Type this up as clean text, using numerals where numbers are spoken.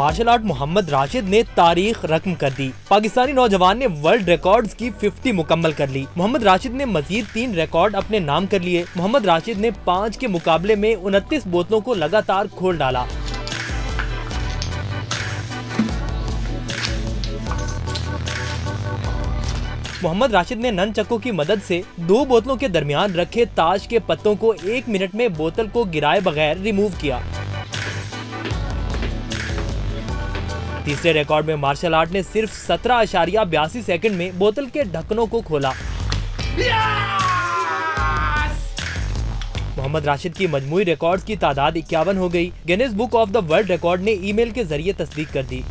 Martial art Mohammad Rashid ने तारीख रकम कर दी। पाकिस्तानी नौजवान ने वर्ल्ड रिकॉर्ड्स की 50 मुकम्मल कर ली। मोहम्मद राशिद ने मजीद 3 रिकॉर्ड अपने नाम कर लिए। मोहम्मद राशिद ने 5 के मुकाबले में 29 बोतलों को लगातार खोल डाला। मोहम्मद राशिद ने ननचक्कों की मदद से 2 बोतलों के दरमियान रखे ताश के पत्तों को 1 मिनट में बोतल को गिराए बगैर रिमूव किया। तीसरे रिकॉर्ड में मार्शल आर्ट ने सिर्फ 17.82 सेकंड में बोतल के ढक्कनों को खोला। मोहम्मद राशिद की मजमूई रिकॉर्ड्स की तादाद 51 हो गई। Guinness book of the world record ने ईमेल के जरिए तस्दीक कर दी।